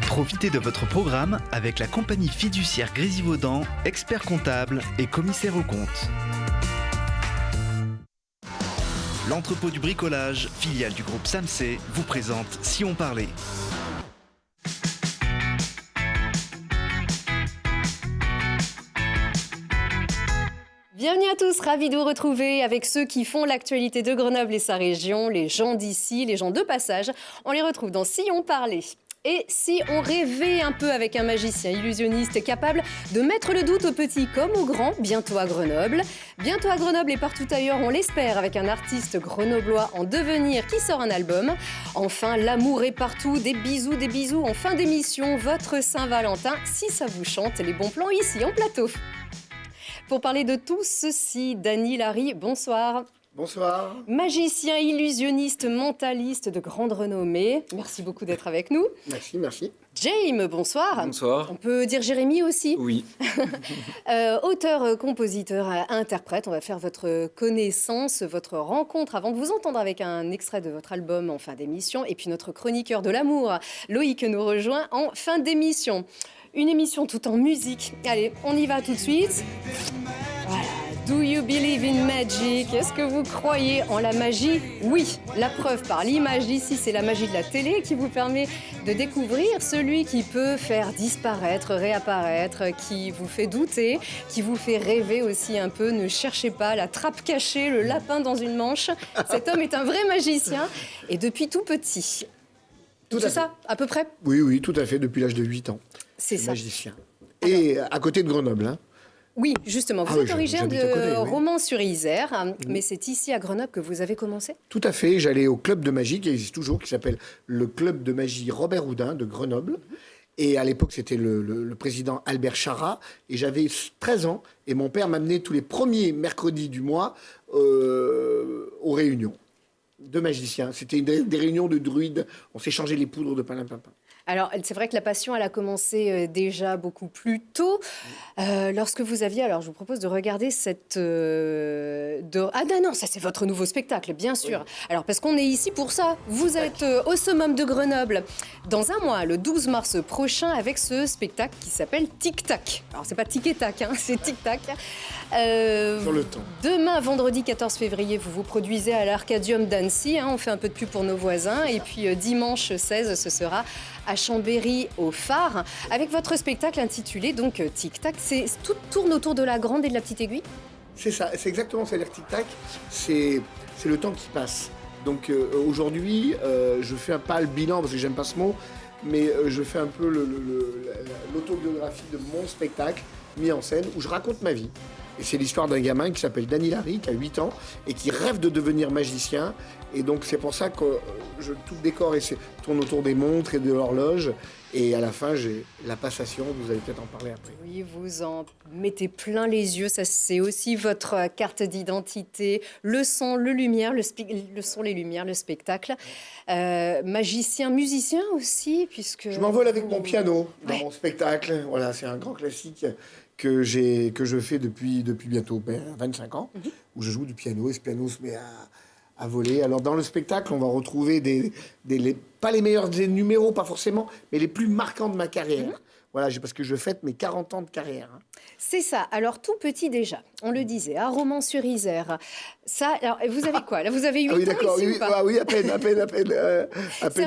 Profitez de votre programme avec la compagnie fiduciaire Grésivaudan, expert comptable et commissaire aux comptes. L'entrepôt du bricolage, filiale du groupe Samsé, vous présente Si on parlait. Bienvenue à tous, ravis de vous retrouver avec ceux qui font l'actualité de Grenoble et sa région, les gens d'ici, les gens de passage. On les retrouve dans Si on parlait. Et si on rêvait un peu avec un magicien illusionniste capable de mettre le doute aux petits comme aux grands, bientôt à Grenoble. Bientôt à Grenoble et partout ailleurs, on l'espère, avec un artiste grenoblois en devenir qui sort un album. Enfin, l'amour est partout, des bisous en fin d'émission, votre Saint-Valentin, si ça vous chante, les bons plans ici en plateau. Pour parler de tout ceci, Dany Larry, bonsoir. Bonsoir. Magicien, illusionniste, mentaliste de grande renommée. Merci beaucoup d'être avec nous. Merci. James, bonsoir. Bonsoir. On peut dire Jérémy aussi. Oui. Auteur, compositeur, interprète. On va faire votre connaissance, votre rencontre avant de vous entendre avec un extrait de votre album en fin d'émission. Et puis notre chroniqueur de l'amour, Loïc, nous rejoint en fin d'émission. Une émission tout en musique. Allez, on y va tout de suite. Voilà. Do you believe in magic? Est-ce que vous croyez en la magie? Oui, la preuve par l'image d'ici, c'est la magie de la télé qui vous permet de découvrir celui qui peut faire disparaître, réapparaître, qui vous fait douter, qui vous fait rêver aussi un peu. Ne cherchez pas la trappe cachée, le lapin dans une manche. Cet homme est un vrai magicien et depuis tout petit. C'est ça, à peu près? Oui, tout à fait, depuis l'âge de 8 ans. C'est ça. Magicien. Et à côté de Grenoble, hein. Oui, justement. Vous êtes originaire de côté, oui. Romans-sur-Isère, mais c'est ici à Grenoble que vous avez commencé? Tout à fait. J'allais au club de magie qui existe toujours, qui s'appelle le club de magie Robert Houdin de Grenoble. Et à l'époque, c'était le président Albert Charrat. Et j'avais 13 ans. Et mon père m'amenait tous les premiers mercredis du mois aux réunions de magiciens. C'était des réunions de druides. On s'échangeait les poudres de palimpinpin. Alors, c'est vrai que la passion, elle a commencé déjà beaucoup plus tôt. Lorsque vous aviez... Alors, je vous propose de regarder cette... Ah non, ça, c'est votre nouveau spectacle, bien sûr. Oui. Alors, parce qu'on est ici pour ça. Vous êtes au Summum de Grenoble dans un mois, le 12 mars prochain, avec ce spectacle qui s'appelle Tic Tac. Alors, c'est pas Tic et Tac, hein, c'est Tic Tac. Sur le temps. Demain, vendredi 14 février, vous vous produisez à l'Arcadium d'Annecy. Hein, on fait un peu de pub pour nos voisins. Et puis, dimanche 16, ce sera à Chambéry au Phare, avec votre spectacle intitulé donc Tic Tac. Tout tourne autour de la grande et de la petite aiguille? C'est ça, c'est exactement ça. Tic Tac, c'est le temps qui passe. Donc aujourd'hui, je fais pas le bilan parce que j'aime pas ce mot, mais je fais un peu l'autobiographie de mon spectacle mis en scène où je raconte ma vie. Et c'est l'histoire d'un gamin qui s'appelle Dany Larry, qui a 8 ans et qui rêve de devenir magicien. Et donc c'est pour ça que tout le décor tourne autour des montres et de l'horloge. Et à la fin, j'ai la passation, vous allez peut-être en parler après. Oui, vous en mettez plein les yeux, ça c'est aussi votre carte d'identité. Le son, le lumière, le son, les lumières, le spectacle. Magicien, musicien aussi, puisque... Je m'envole avec mon piano dans mon spectacle. Voilà, c'est un grand classique que je fais depuis bientôt 25 ans, où je joue du piano et ce piano se met à voler. Alors dans le spectacle, on va retrouver pas les meilleurs des numéros, pas forcément, mais les plus marquants de ma carrière. Voilà, parce que je fête mes 40 ans de carrière. Hein. C'est ça. Alors, tout petit déjà, on le disait, à Romans-sur-Isère. Ça, alors, vous avez quoi? Là, vous avez 8 ans ici, ou pas? Oui, à peine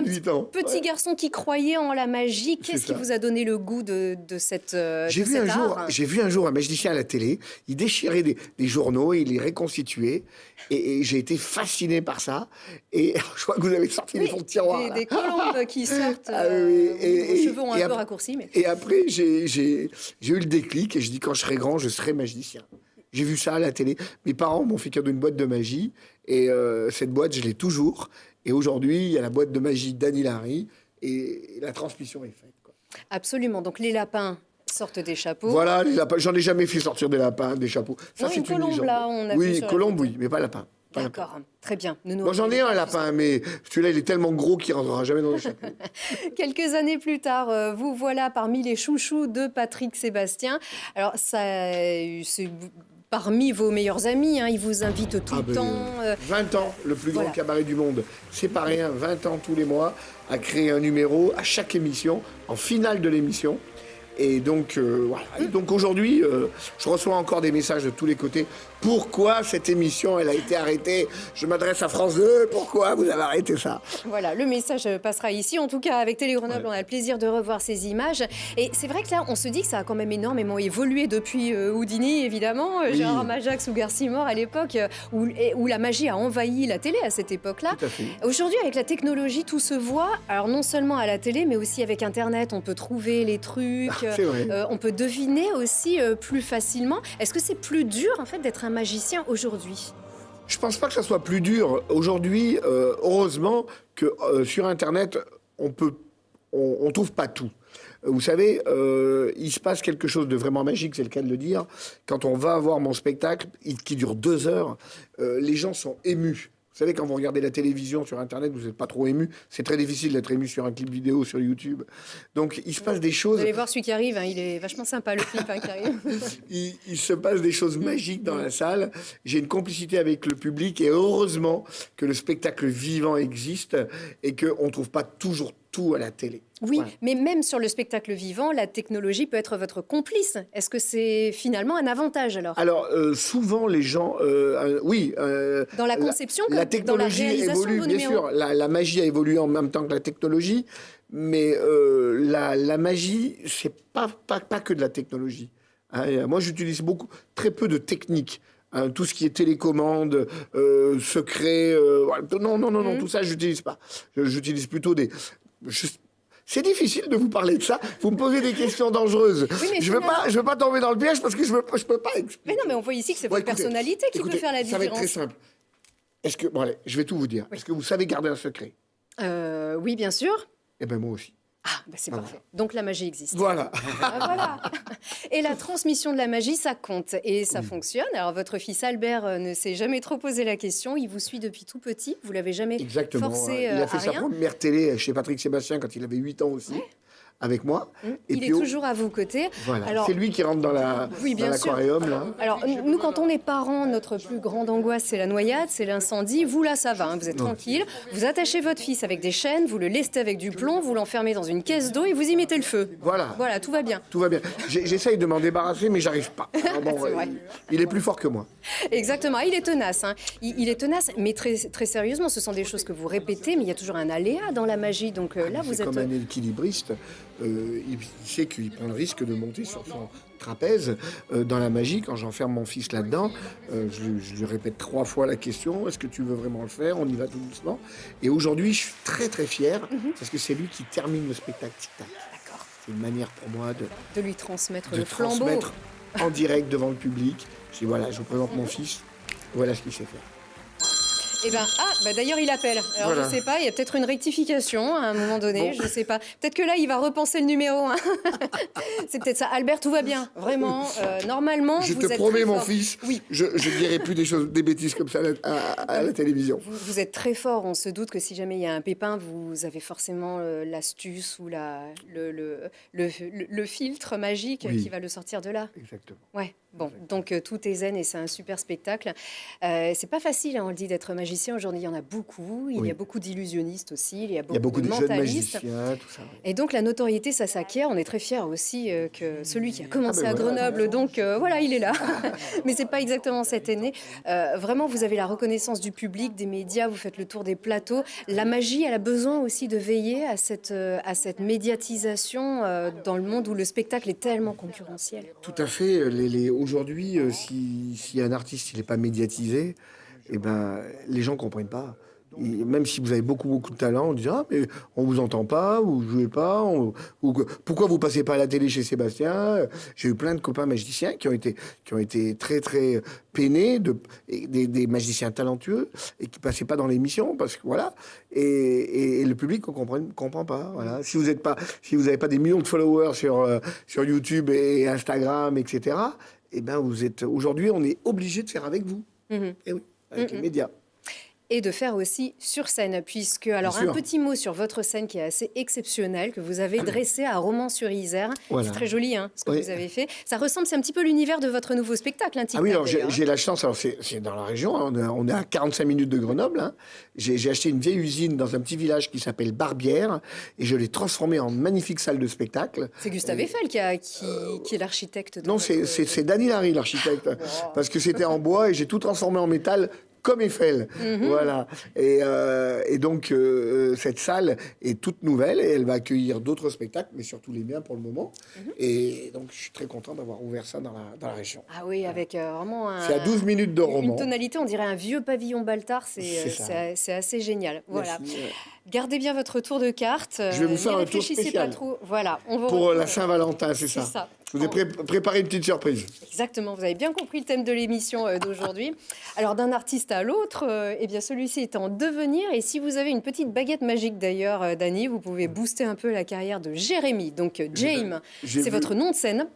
8 ans. Petit garçon qui croyait en la magie. Qu'est-ce qui vous a donné le goût de cette J'ai vu un jour un magicien à la télé. Il déchirait des journaux et il les reconstituait. Et j'ai été fasciné par ça. Et je crois que vous avez sorti des fonds de tiroir. Des colombes qui sortent. Vos cheveux ont un peu raccourci. Mais... Et après, j'ai eu le déclic et je dis quand je serai grand, je serai magicien. J'ai vu ça à la télé. Mes parents m'ont fait cadeau d'une boîte de magie et cette boîte, je l'ai toujours. Et aujourd'hui, il y a la boîte de magie Dany Larry et la transmission est faite. Quoi. Absolument. Donc les lapins sortent des chapeaux. Voilà, les lapins. J'en ai jamais fait sortir des lapins, des chapeaux. Ça, c'est une colombe là. On a vu colombe, oui, mais pas lapin. D'accord, très bien. Moi, j'en ai un lapin, mais celui-là, il est tellement gros qu'il ne rentrera jamais dans le chapeau. Quelques années plus tard, vous voilà parmi les chouchous de Patrick Sébastien. Alors, c'est parmi vos meilleurs amis. Hein. Il vous invite tout le temps. 20 ans, le plus grand voilà. cabaret du monde. C'est pas rien, 20 ans tous les mois, à créer un numéro à chaque émission, en finale de l'émission. Et donc, voilà. Et donc aujourd'hui, je reçois encore des messages de tous les côtés. Pourquoi cette émission, elle a été arrêtée? Je m'adresse à France 2, pourquoi vous avez arrêté ça? Voilà, le message passera ici. En tout cas, avec Télé Grenoble, on a le plaisir de revoir ces images. Et c'est vrai que là, on se dit que ça a quand même énormément évolué depuis Houdini, évidemment, Oui. Gérard Majax ou Garcimore à l'époque, où la magie a envahi la télé à cette époque-là. Tout à fait. Aujourd'hui, avec la technologie, tout se voit. Alors non seulement à la télé, mais aussi avec Internet, on peut trouver les trucs. C'est vrai. On peut deviner aussi plus facilement. Est-ce que c'est plus dur, en fait, d'être un magicien aujourd'hui? Je pense pas que ça soit plus dur. Aujourd'hui, heureusement que sur Internet, on trouve pas tout. Vous savez, il se passe quelque chose de vraiment magique, c'est le cas de le dire. Quand on va voir mon spectacle, qui dure 2 heures, les gens sont émus. Vous savez, quand vous regardez la télévision sur Internet, vous n'êtes pas trop ému. C'est très difficile d'être ému sur un clip vidéo sur YouTube. Donc, il se passe des choses... Vous allez voir celui qui arrive, hein, il est vachement sympa, le clip qui arrive. Il se passe des choses magiques dans la salle. J'ai une complicité avec le public et heureusement que le spectacle vivant existe et qu'on ne trouve pas toujours tout à la télé. Oui, Voilà. mais même sur le spectacle vivant, la technologie peut être votre complice. Est-ce que c'est finalement un avantage alors? Alors, souvent, les gens... oui. Dans la conception la comme dans la technologie réalisation évolue, de vos bien numéros? sûr. La magie a évolué en même temps que la technologie. Mais la magie, c'est pas que de la technologie. Hein, moi, j'utilise très peu de techniques. Hein, tout ce qui est télécommande, secret... voilà. Non, tout ça, j'utilise pas. J'utilise plutôt des... C'est difficile de vous parler de ça. Vous me posez des questions dangereuses. Oui, mais je veux pas tomber dans le piège parce que je peux pas expliquer. Mais non, mais on voit ici que c'est Bon, votre écoutez, personnalité qui peut faire la Ça va être différence. très simple. Est-ce que bon, allez, je vais tout vous dire. Oui. Est-ce que vous savez garder un secret? Oui, bien sûr. Eh ben moi aussi. Ah, bah c'est Voilà. parfait. Donc la magie existe. Voilà. Ah, voilà. Et la transmission de la magie, ça compte et ça fonctionne. Alors votre fils Albert ne s'est jamais trop posé la question. Il vous suit depuis tout petit. Vous l'avez jamais Exactement. forcé Il a fait à sa rien. première télé chez Patrick Sébastien quand il avait 8 ans aussi, avec moi. Et Il puis, est toujours à vos côtés. Voilà. Alors, C'est lui qui rentre dans Oui, bien sûr. l'aquarium là. Alors, nous, quand on est parents, notre plus grande angoisse, c'est la noyade, c'est l'incendie. Vous, là, ça va, hein, vous êtes tranquille. Vous attachez votre fils avec des chaînes, vous le lestez avec du plomb, vous l'enfermez dans une caisse d'eau et vous y mettez le feu. Voilà. Voilà, tout va bien. Tout va bien. J'essaye de m'en débarrasser, mais j'arrive pas. Alors bon, C'est vrai. il est plus fort que moi. Exactement. Ah, il est tenace. Hein. Il est tenace, mais très, très sérieusement, ce sont des choses que vous répétez, mais il y a toujours un aléa dans la magie. Donc là, vous C'est êtes. comme un équilibriste. Il sait qu'il prend le risque de monter sur son trapèze. Dans la magie, quand j'enferme mon fils là-dedans, je lui répète 3 fois la question. Est-ce que tu veux vraiment le faire? On y va tout doucement. Et aujourd'hui, je suis très très fier parce que c'est lui qui termine le spectacle Tic Tac. D'accord. C'est une manière pour moi De lui transmettre de le flambeau. transmettre en direct devant le public. Je dis voilà, je vous présente mon fils. Voilà ce qu'il sait faire. Eh ben, d'ailleurs, il appelle. Alors, Voilà. je sais pas, il y a peut-être une rectification à un moment donné, je sais pas. Peut-être que là, il va repenser le numéro. Hein. C'est peut-être ça. Albert, tout va bien. Vraiment, normalement, Je vous te êtes promets, très mon fort. fils, Oui. je ne dirai plus des bêtises comme ça à la télévision. Vous êtes très fort. On se doute que si jamais il y a un pépin, vous avez forcément l'astuce ou le filtre magique Oui. qui va le sortir de là. Exactement. Ouais. Bon, donc tout est zen et c'est un super spectacle. C'est pas facile, hein, on le dit, d'être magicien. Aujourd'hui, il y en a beaucoup. Il y a beaucoup d'illusionnistes aussi. Il y a Il y a beaucoup de de jeunes mentalistes. magiciens, tout ça. Et donc la notoriété, ça s'acquiert. On est très fiers aussi que celui qui a commencé Ah ben à voilà. Grenoble, donc voilà, il est là. Mais c'est pas exactement cette année. Vraiment, vous avez la reconnaissance du public, des médias, vous faites le tour des plateaux. La magie, elle a besoin aussi de veiller à cette médiatisation dans le monde où le spectacle est tellement concurrentiel. Tout à fait. Aujourd'hui, si un artiste n'est pas médiatisé, eh ben, les gens ne comprennent pas. Même si vous avez beaucoup de talent, on dit ah mais on vous entend pas, vous jouez pas, pourquoi vous passez pas à la télé chez Sébastien? J'ai eu plein de copains magiciens qui ont été très très peinés, des magiciens talentueux et qui passaient pas dans l'émission parce que voilà et le public ne comprend pas. Voilà. Si vous n'avez pas des millions de followers sur YouTube et Instagram, etc. Eh ben aujourd'hui on est obligé de faire avec vous. Et oui, avec les médias. et de faire aussi sur scène, puisque, alors Bien un sûr. petit mot sur votre scène qui est assez exceptionnelle, que vous avez dressée à Romans-sur-Isère. Voilà. C'est très joli hein, ce que Oui. vous avez fait. Ça ressemble, c'est un petit peu l'univers de votre nouveau spectacle, un Ah oui, alors d'ailleurs, hein. j'ai la chance, alors c'est dans la région, hein, on est à 45 minutes de Grenoble. Hein. J'ai acheté une vieille usine dans un petit village qui s'appelle Barbière et je l'ai transformée en magnifique salle de spectacle. C'est Gustave Eiffel qui est l'architecte. de Non, votre- c'est Dany Larry, l'architecte, parce que c'était en bois et j'ai tout transformé en métal. Comme Eiffel, voilà. Et donc cette salle est toute nouvelle et elle va accueillir d'autres spectacles, mais surtout les miens pour le moment. Et donc je suis très content d'avoir ouvert ça dans la région. Ah oui, avec vraiment C'est à 12 minutes de une Romans. tonalité, on dirait un vieux pavillon Baltard, C'est ça. c'est assez génial. Voilà. Merci, ouais. Gardez bien votre tour de carte. Je vais vous faire n'y un tour réfléchissez spécial. pas trop. Voilà, on vous Pour retrouve. la Saint-Valentin, c'est ça. ça. Je vous ai préparé une petite surprise. Exactement, vous avez bien compris le thème de l'émission d'aujourd'hui. Alors d'un artiste à l'autre, eh bien celui-ci est en devenir. Et si vous avez une petite baguette magique d'ailleurs, Dany, vous pouvez booster un peu la carrière de Jérémy. Donc James, J'ai c'est vu- votre nom de scène.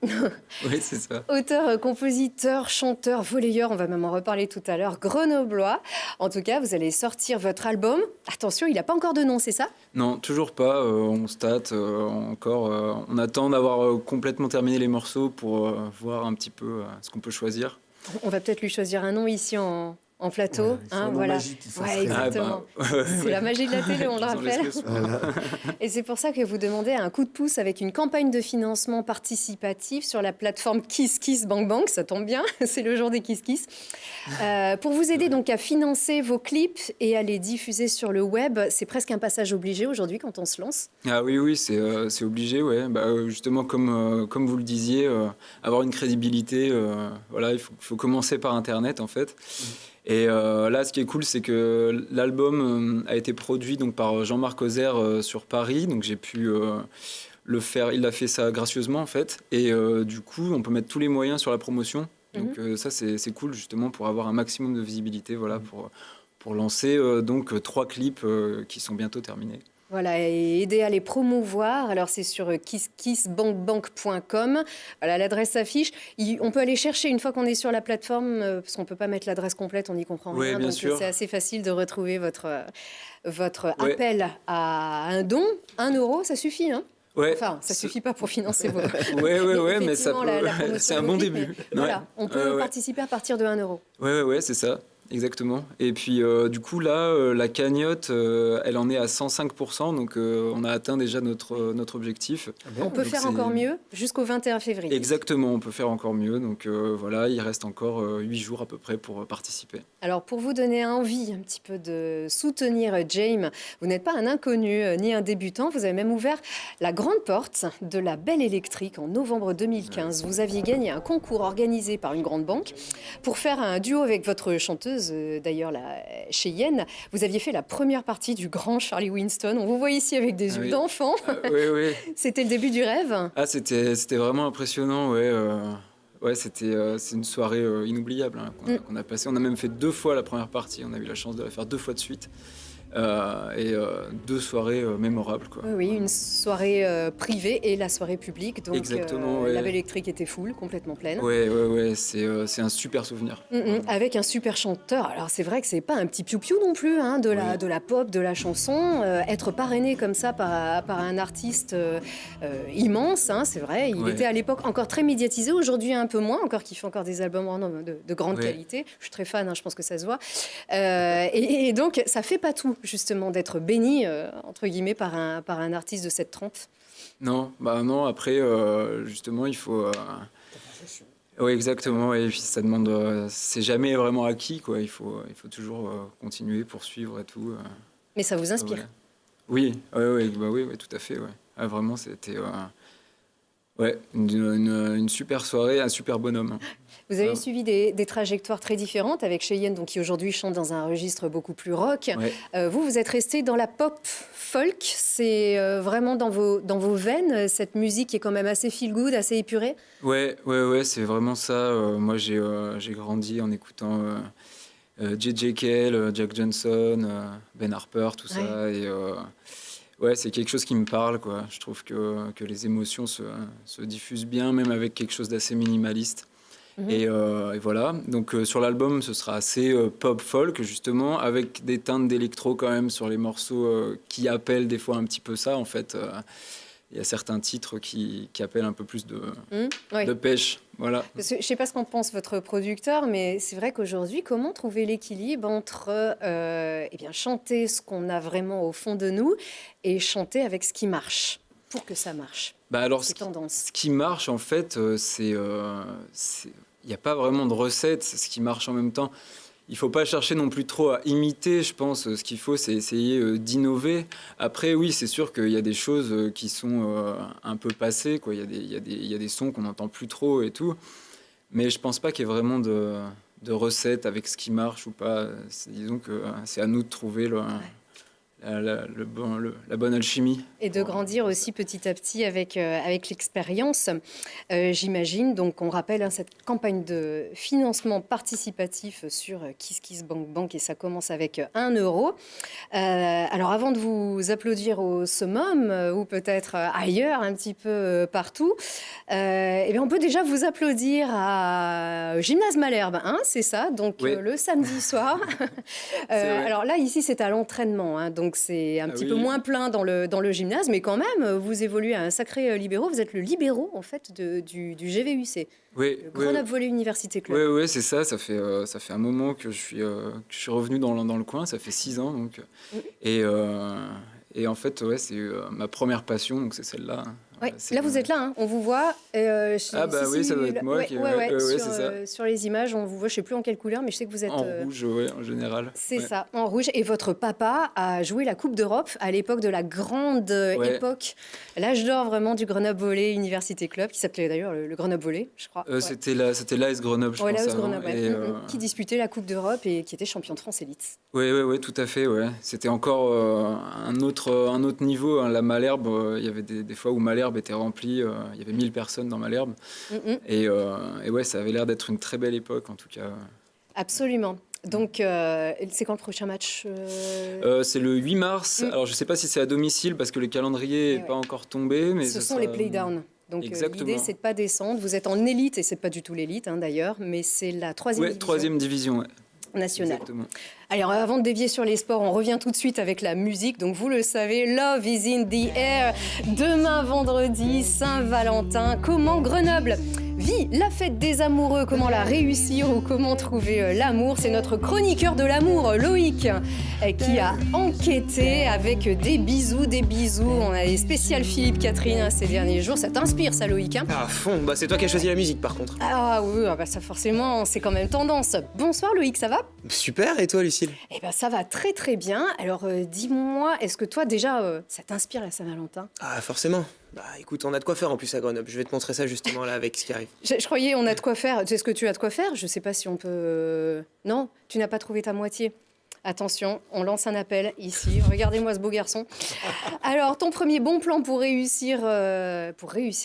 Oui, c'est ça. Auteur, compositeur, chanteur, volleyeur, on va même en reparler tout à l'heure, grenoblois. En tout cas, vous allez sortir votre album. Attention, il n'a pas encore de nom, c'est ça? Non, toujours pas. On se tâte encore. On attend d'avoir complètement terminé les morceaux pour voir un petit peu ce qu'on peut choisir. On va peut-être lui choisir un nom ici en plateau. Ouais, c'est un nom magique qui Ouais, s'installe. exactement. C'est la magie de la télé, on le Ils en laissent rappelle. le soin. Voilà. Et c'est pour ça que vous demandez un coup de pouce avec une campagne de financement participatif sur la plateforme Kiss Kiss Bank Bank. Ça tombe bien, c'est le jour des Kiss Kiss. Pour vous aider donc à financer vos clips et à les diffuser sur le web, c'est presque un passage obligé aujourd'hui quand on se lance. Ah oui, c'est obligé, ouais. Justement, comme vous le disiez, avoir une crédibilité, voilà, il faut commencer par Internet, en fait. Et là, ce qui est cool, c'est que l'album a été produit donc, par Jean-Marc Ozer sur Paris. Donc j'ai pu le faire. Il a fait ça gracieusement, en fait. Et du coup, on peut mettre tous les moyens sur la promotion. Donc ça, c'est cool, justement, pour avoir un maximum de visibilité, voilà, pour lancer donc 3 clips qui sont bientôt terminés. Voilà, et aider à les promouvoir. Alors, c'est sur kisskissbankbank.com. Voilà, l'adresse s'affiche. On peut aller chercher une fois qu'on est sur la plateforme, parce qu'on ne peut pas mettre l'adresse complète, on n'y comprend Oui, rien. bien Donc, sûr. c'est assez facile de retrouver votre Ouais. appel à un don. 1 euro, ça suffit, hein? Ouais, Enfin, ça suffit pas pour financer vos... ouais, mais ça effectivement, peut. la promotion C'est un de bon vos clips, début. mais voilà, on peut Ouais. participer à partir de 1 euro. Ouais, c'est ça, exactement. Et puis, du coup, là, la cagnotte, elle en est à 105%, donc on a atteint déjà notre objectif. On peut Donc, faire c'est- encore mieux jusqu'au 21 février. Exactement, on peut faire encore mieux. Donc voilà, il reste encore 8 jours à peu près pour participer. Alors, pour vous donner envie un petit peu de soutenir James, vous n'êtes pas un inconnu ni un débutant. Vous avez même ouvert la grande porte de la Belle Électrique en novembre 2015. Vous aviez gagné un concours organisé par une grande banque pour faire un duo avec votre chanteuse, d'ailleurs la Cheyenne. Vous aviez fait la première partie du grand Charlie Winston. On vous voit ici avec des Ah yeux oui. d'enfant. Oui. C'était le début du rêve. Ah, c'était vraiment impressionnant, ouais. Ouais, c'est une soirée inoubliable hein, qu'on a passée. On a même fait 2 fois la première partie. On a eu la chance de la faire 2 fois de suite. Et 2 soirées mémorables, quoi. Oui, une soirée privée et la soirée publique. Donc, Exactement, ouais. la Belle Électrique était full, complètement pleine. Ouais, c'est un super souvenir. Avec un super chanteur. Alors c'est vrai que c'est pas un petit piou-piou non plus, hein, de la pop, de la chanson. Être parrainé comme ça par un artiste immense, hein, c'est vrai. Il Ouais. était à l'époque encore très médiatisé, aujourd'hui un peu moins, encore qu'il fait encore des albums vraiment de grande Ouais. qualité. Je suis très fan, hein, je pense que ça se voit. Et donc ça fait pas tout justement d'être béni entre guillemets par un artiste de cette trempe. Non, après, justement, il faut... Oui, exactement. Et puis ça demande... c'est jamais vraiment acquis, quoi. Il faut toujours continuer, poursuivre et tout. Mais ça vous inspire. Voilà. Oui, tout à fait. Ouais. Ah, vraiment, c'était une super soirée, un super bonhomme. Vous avez Ah. suivi des trajectoires très différentes avec Cheyenne, donc, qui aujourd'hui chante dans un registre beaucoup plus rock. Ouais. Vous êtes resté dans la pop folk. C'est vraiment dans vos veines, cette musique qui est quand même assez feel-good, assez épurée. Ouais, c'est vraiment ça. Moi, j'ai grandi en écoutant J.J. Cale, Jack Johnson, Ben Harper, tout ça. Et c'est quelque chose qui me parle, quoi. Je trouve que les émotions se diffusent bien, même avec quelque chose d'assez minimaliste. Et voilà, donc sur l'album, ce sera assez pop-folk, justement, avec des teintes d'électro quand même sur les morceaux qui appellent des fois un petit peu ça, en fait. Il y a certains titres qui appellent un peu plus de pêche. Voilà. Parce que, je ne sais pas ce qu'en pense votre producteur, mais c'est vrai qu'aujourd'hui, comment trouver l'équilibre entre chanter ce qu'on a vraiment au fond de nous et chanter avec ce qui marche pour que ça marche? Alors, tendance. Ce qui marche, en fait, il n'y a pas vraiment de recette, c'est ce qui marche en même temps. Il ne faut pas chercher non plus trop à imiter, je pense. Ce qu'il faut, c'est essayer d'innover. Après, oui, c'est sûr qu'il y a des choses qui sont un peu passées, quoi. Il y a des sons qu'on n'entend plus trop et tout. Mais je ne pense pas qu'il y ait vraiment de recette avec ce qui marche ou pas. Disons que c'est à nous de trouver la bonne alchimie. Et de grandir aussi petit à petit avec l'expérience, j'imagine. Donc, on rappelle cette campagne de financement participatif sur KissKissBankBank et ça commence avec 1 euro. Alors, avant de vous applaudir au summum ou peut-être ailleurs, un petit peu partout, on peut déjà vous applaudir au Gymnase Malherbe, c'est ça, donc oui. Le samedi soir. Alors là, ici, c'est à l'entraînement, donc c'est un petit peu moins plein dans le gymnase, mais quand même, vous évoluez à un sacré libéro. Vous êtes le libéro, en fait, du GVUC, le Grenoble Volley Université Club. Oui, c'est ça. Ça fait un moment que je suis revenu dans le coin. Ça fait 6 ans, donc. Et en fait, c'est ma première passion, donc c'est celle-là. Ouais. Là, vous êtes là, on vous voit. Ça doit être moi. C'est ça. Sur les images, on vous voit, je ne sais plus en quelle couleur, mais je sais que vous êtes... En rouge, en général. C'est ça, en rouge. Et votre papa a joué la Coupe d'Europe à l'époque de la grande époque, l'âge d'or vraiment du Grenoble Volley Université Club, qui s'appelait d'ailleurs le Grenoble Volley, je crois. C'était l'AS Grenoble, je pense. L'AS Grenoble, qui disputait la Coupe d'Europe et qui était champion de France élite. Oui, tout à fait. Ouais. C'était encore un autre niveau. La Malherbe, il y avait des fois où Malherbe était remplie. Il y avait 1000 personnes dans Malherbe. Et ça avait l'air d'être une très belle époque, en tout cas. Absolument. Donc, c'est quand le prochain match C'est le 8 mars. Alors, je ne sais pas si c'est à domicile, parce que le calendrier n'est pas encore tombé. Mais ce sont les playdowns. Donc, l'idée, c'est de ne pas descendre. Vous êtes en élite, et ce n'est pas du tout l'élite, d'ailleurs, mais c'est la 3e division. 3e division, nationale. Exactement. Alors, avant de dévier sur les sports, on revient tout de suite avec la musique. Donc, vous le savez, Love is in the air. Demain, vendredi, Saint-Valentin. Comment Grenoble vit la fête des amoureux? Comment la réussir ou comment trouver l'amour? C'est notre chroniqueur de l'amour, Loïc, qui a enquêté avec des bisous. On a les spéciales Philippe Catherine ces derniers jours. Ça t'inspire, ça, Loïc, À fond. C'est toi qui as choisi la musique, par contre. Ah oui, ça forcément, c'est quand même tendance. Bonsoir, Loïc, ça va? Super, et toi, Lucille? Ça va très très bien. Alors dis-moi, est-ce que toi déjà, ça t'inspire la Saint-Valentin? Ah, forcément. Écoute, on a de quoi faire en plus à Grenoble. Je vais te montrer ça justement là avec ce qui arrive. Je croyais on a de quoi faire. Est-ce que tu as de quoi faire? Je sais pas si on peut... Non, tu n'as pas trouvé ta moitié. Attention, on lance un appel ici. Regardez-moi ce beau garçon. Alors, ton premier bon plan pour réussir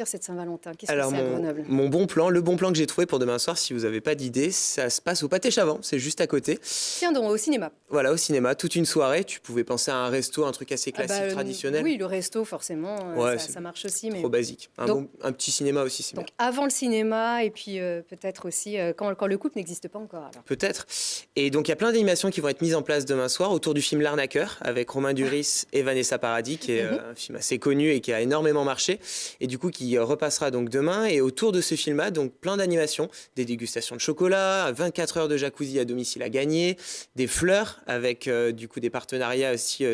cette Saint-Valentin, qu'est-ce que c'est à Grenoble? Mon bon plan, le bon plan que j'ai trouvé pour demain soir, si vous n'avez pas d'idée, ça se passe au Pâté Chavant, c'est juste à côté. Tiens donc, au cinéma. Voilà, au cinéma, toute une soirée. Tu pouvais penser à un resto, un truc assez classique, traditionnel. Oui, le resto, forcément, ça marche aussi. Trop basique. Un petit cinéma aussi, c'est bien. Donc, avant le cinéma, et puis peut-être aussi quand le couple n'existe pas encore. Alors. Peut-être. Et donc, il y a plein d'animations qui vont être mises en place demain soir autour du film L'Arnaqueur avec Romain Duris et Vanessa Paradis, qui est un film assez connu et qui a énormément marché et du coup qui repassera donc demain. Et autour de ce film-là, donc plein d'animations, des dégustations de chocolat, 24 heures de jacuzzi à domicile à gagner, des fleurs avec du coup des partenariats aussi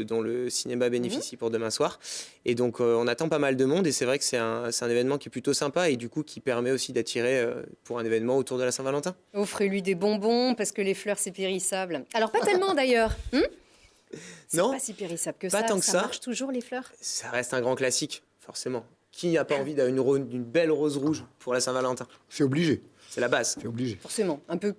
dont le cinéma bénéficie pour demain soir. Et donc on attend pas mal de monde et c'est vrai que c'est un événement qui est plutôt sympa et du coup qui permet aussi d'attirer pour un événement autour de la Saint-Valentin. Offrez-lui des bonbons parce que les fleurs c'est périssable. Alors pas tellement d'ailleurs. C'est non, pas si périssable que pas ça. Tant que ça marche toujours les fleurs. Ça reste un grand classique, forcément. Qui n'a pas envie d'une belle rose rouge pour la Saint-Valentin? C'est obligé. C'est la base. C'est obligé. Forcément, un peu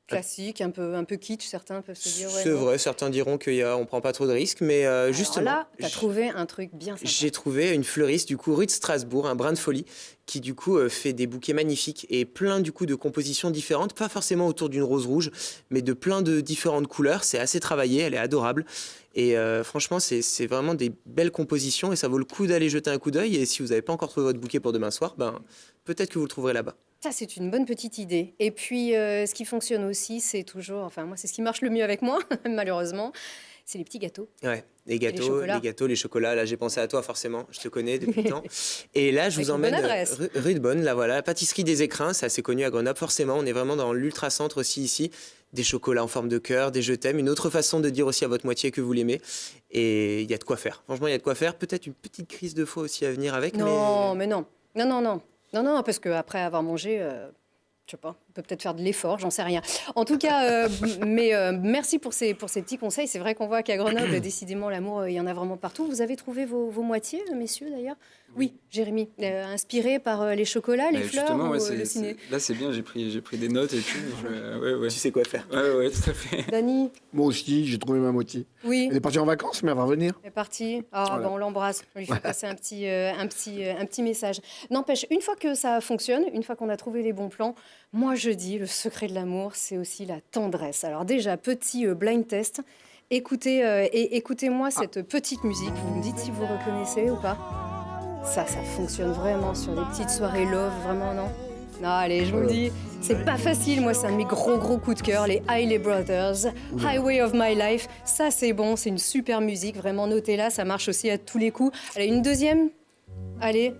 classique, un peu kitsch, certains peuvent se dire. C'est vrai, certains diront qu'on prend pas trop de risques, mais justement. Là, tu as trouvé un truc bien sympa. J'ai trouvé une fleuriste du coup rue de Strasbourg, un brin de folie, qui du coup fait des bouquets magnifiques et plein du coup de compositions différentes, pas forcément autour d'une rose rouge, mais de plein de différentes couleurs. C'est assez travaillé, elle est adorable. Et franchement, c'est vraiment des belles compositions et ça vaut le coup d'aller jeter un coup d'œil. Et si vous n'avez pas encore trouvé votre bouquet pour demain soir, peut-être que vous le trouverez là-bas. Ça, c'est une bonne petite idée. Et puis, ce qui fonctionne aussi, c'est toujours... Enfin, moi, c'est ce qui marche le mieux avec moi, malheureusement. C'est les petits gâteaux. Ouais, les chocolats. les chocolats. Là, j'ai pensé à toi, forcément. Je te connais depuis le temps. Et là, je Avec vous une bonne emmène adresse. rue de Bonne. Là, voilà, la pâtisserie des Écrins. C'est assez connu à Grenoble, forcément. On est vraiment dans l'ultra-centre aussi, ici. Des chocolats en forme de cœur, des je t'aime. Une autre façon de dire aussi à votre moitié que vous l'aimez. Et il y a de quoi faire. Franchement, il y a de quoi faire. Peut-être une petite crise de foi aussi à venir avec. Non, mais non. Non, parce qu'après avoir mangé... je sais pas, on peut peut-être faire de l'effort, j'en sais rien. En tout cas, merci pour ces petits conseils. C'est vrai qu'on voit qu'à Grenoble, décidément, l'amour, il y en a vraiment partout. Vous avez trouvé vos moitiés, messieurs, d'ailleurs? Oui, Jérémy, inspiré par les chocolats, les fleurs justement, ou ouais, le ciné? là c'est bien, j'ai pris des notes et tout. Ouais. Tu sais quoi faire. Ouais, tout à fait. Dany? Moi aussi, j'ai trouvé ma moitié. Oui, Elle est partie en vacances, mais elle va revenir. c'est parti. Ah, Voilà. on l'embrasse. On lui fait passer un petit message. N'empêche, une fois que ça fonctionne, une fois qu'on a trouvé les bons plans, moi je dis, le secret de l'amour, c'est aussi la tendresse. Alors déjà, petit blind test. Écoutez-moi cette petite musique. Vous me dites si vous reconnaissez ou pas. Ça fonctionne vraiment sur des petites soirées love, vraiment, non? Non, allez, je vous le dis, c'est pas facile. Moi, c'est un de mes gros coups de cœur, les Hailey Brothers, Highway of My Life. Ça, c'est bon, c'est une super musique, vraiment, notez-la, ça marche aussi à tous les coups. Allez, une deuxième. Allez,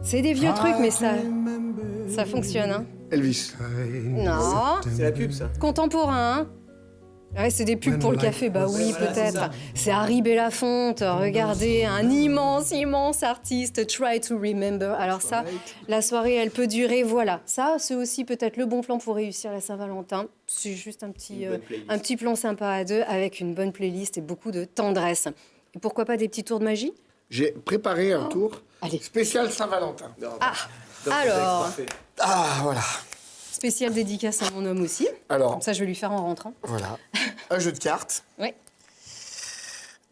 c'est des vieux trucs, mais ça fonctionne, hein? Elvis. Non, C'est la pub, ça. contemporain, hein? Ouais, c'est des pubs pour le café, bah oui, peut-être. C'est Harry Belafonte, regardez, un immense artiste, Try to Remember. Alors ça, la soirée, elle peut durer, voilà. Ça, c'est aussi peut-être le bon plan pour réussir la Saint-Valentin. C'est juste un petit plan sympa à deux, avec une bonne playlist et beaucoup de tendresse. Et pourquoi pas des petits tours de magie? J'ai préparé un tour Allez. spécial Saint-Valentin. Alors, Ah, voilà. spéciale dédicace à mon homme aussi. Alors, Comme ça, je vais lui faire en rentrant. voilà. Un jeu de cartes. Ouais.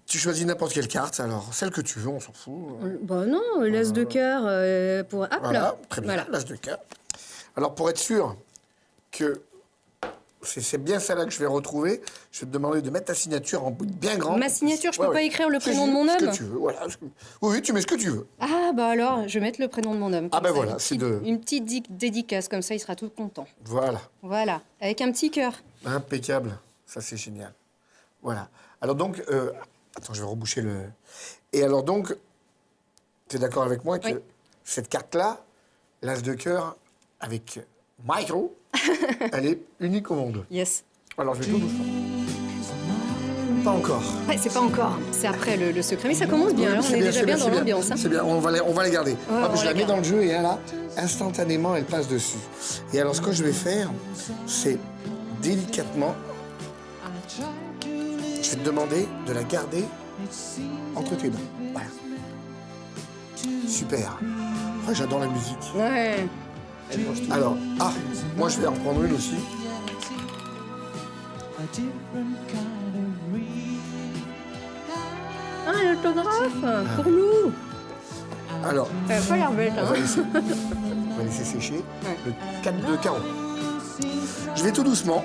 Tu choisis n'importe quelle carte, alors celle que tu veux, on s'en fout. Bah non, l'as de cœur pour... Hop Voilà, là. très bien, Voilà. l'as de cœur. Alors, pour être sûr que c'est bien celle-là que je vais retrouver, je vais te demander de mettre ta signature en bien grande. Ma signature, je peux Ouais, pas écrire le prénom de mon Ce homme? que tu veux, voilà. Oui, tu mets ce que tu veux. Ah, bah alors, je vais mettre le prénom de mon homme. Ah, Comme ben ça, voilà, une c'est petite- de... Une petite dédicace, comme ça, il sera tout content. Voilà, Voilà, avec un petit cœur. impeccable. Ça, c'est génial. Voilà. Alors donc, attends, je vais reboucher le... Et alors donc, tu es d'accord avec moi que Oui. cette carte-là, l'as de cœur, avec Michael, elle est unique au monde. Yes. Alors, je vais tout doucement. Pas encore. Ouais, c'est pas encore. C'est après le secret. Mais ça commence bien, là, on C'est est déjà c'est bien dans c'est l'ambiance. Hein. C'est bien, on va la garder. Hop, on je la la mets garde. dans le jeu et là, instantanément, elle passe dessus. Et alors, ce que je vais faire, c'est délicatement, je vais te demander de la garder entre tes mains. Voilà. Super. Ah, j'adore la musique. Ouais. Alors, moi je vais en prendre une aussi. Ah, l'autographe pour nous. Alors, Elle a pas l'air bête, on hein. va laisser sécher. Le 4 de carreau. Je vais tout doucement.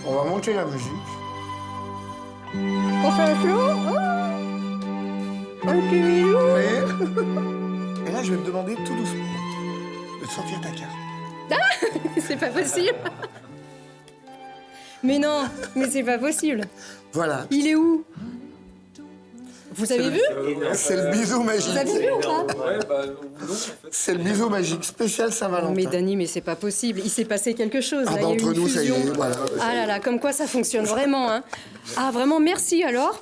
On va monter la musique. On fait un flow. Un petit bisou. Et là, je vais te demander tout doucement de sortir ta carte. C'est pas possible. Mais non, mais c'est pas possible. Voilà. Il est où? Vous avez vu? C'est le bisou magique. Vous avez vu ou pas? Ouais, bah non, en fait. C'est le bisou magique spécial Non, Saint-Valentin. mais Dany, mais c'est pas possible. Il s'est passé quelque chose. Ah là. bah Il y a eu entre une nous, ça y fusion. est, voilà. Ah là là, comme quoi ça fonctionne vraiment. Hein. Ah vraiment, merci alors.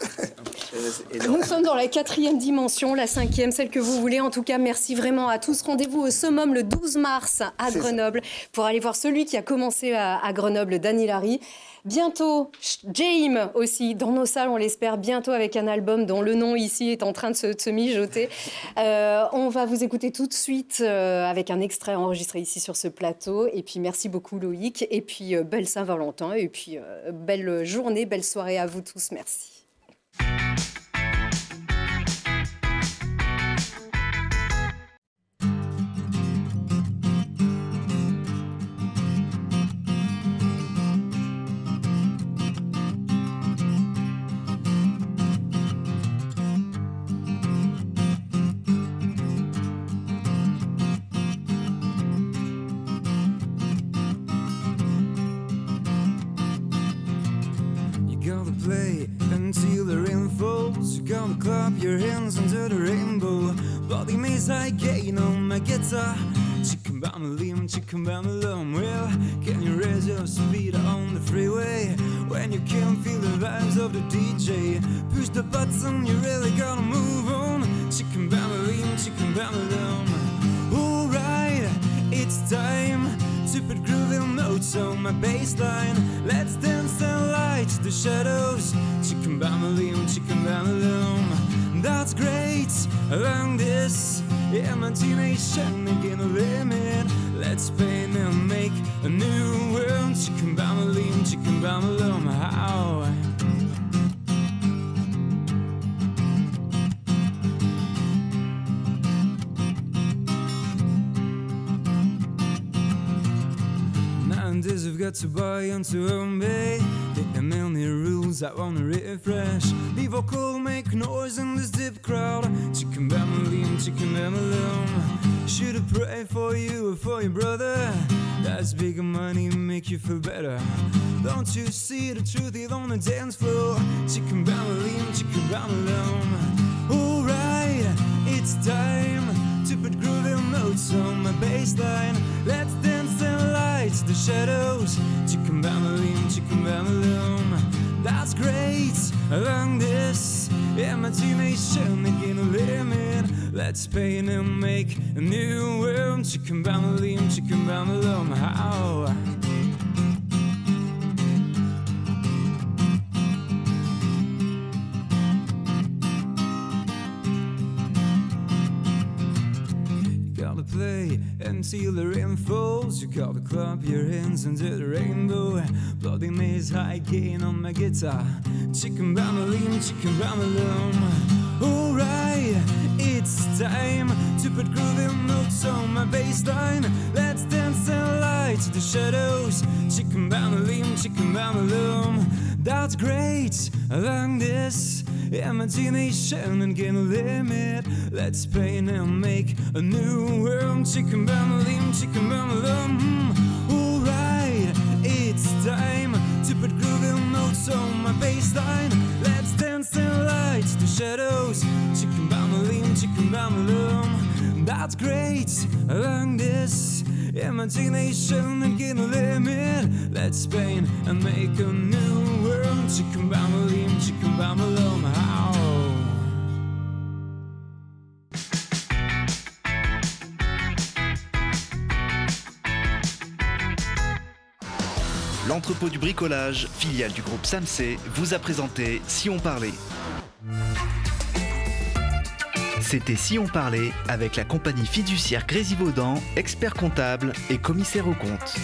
Nous sommes dans la 4e dimension, la 5e, celle que vous voulez. En tout cas, merci vraiment à tous. Rendez-vous au Summum le 12 mars à C'est Grenoble pour aller voir celui qui a commencé à Grenoble, Dany Larry. Bientôt, James aussi, dans nos salles, on l'espère, bientôt avec un album dont le nom ici est en train de se mijoter. On va vous écouter tout de suite avec un extrait enregistré ici sur ce plateau. Et puis, merci beaucoup Loïc. Et puis, belle Saint-Valentin. Et puis, belle journée, belle soirée à vous tous. Merci. gotta play until the rain falls. You gotta clap your hands under the rainbow. Bloody maze I gain on my guitar. Chicken bam-a-lim, chicken bam-a-lum. Well, can you raise your speed on the freeway when you can't feel the vibes of the DJ? Push the button, you really gotta move on. Chicken bam-a-lim, chicken bam-a-lum. Alright, it's time to put groovy notes on my bassline. Let's dance and light the shadows. Chicken bam-a-lim, chicken bam-a-lum. That's great, along this imagination again a limit. Let's paint and make a new world. Chicken bam-a-lim, chicken bam-a-lum. How? Nowadays we've got to buy into home bay. There are many rules I wanna refresh. Be vocal, make noise in this deep crowd. Chicken bam-a-lim, chicken bam-a-lum. Should I pray for you or for your brother? That's bigger money, make you feel better. Don't you see the truth is on the dance floor? Chicken bam-a-lim, chicken bam-a-lum. Alright, it's time to put groovy notes on my bassline. Let's dance and light the shadows. Chicken bam-a-lim, chicken bam-a-lum. That's great, along this imagination again a limit. Let's paint and make a new world. Chicken bam-a-lim, chicken bam-a-lum. How? Play until the rain falls. You gotta clap your hands under the rainbow. Bloody maze high gain on my guitar. Chicken bam-a-lim, chicken bam-a-lum. Alright, it's time to put groovy notes on my bassline. Let's dance and light the shadows. Chicken bam-a-lim, chicken bam-a-lum. That's great, along this imagination and gain a limit. Let's paint and make a new world. Chicken bam-a-lim, chicken bam-a-lum. Alright, it's time to put groovy notes on my bassline. Let's dance and light the shadows. Chicken bam-a-lim, chicken bam-a-lum. That's great, along this imagination and gain a limit. Let's paint and make a new world. Chicken bam-a-lim, chicken bam-a-lum. How? L'entrepôt du bricolage, filiale du groupe Samsé, vous a présenté Si on parlait. C'était Si on parlait avec la compagnie fiduciaire Grésivaudan, expert comptable et commissaire aux comptes.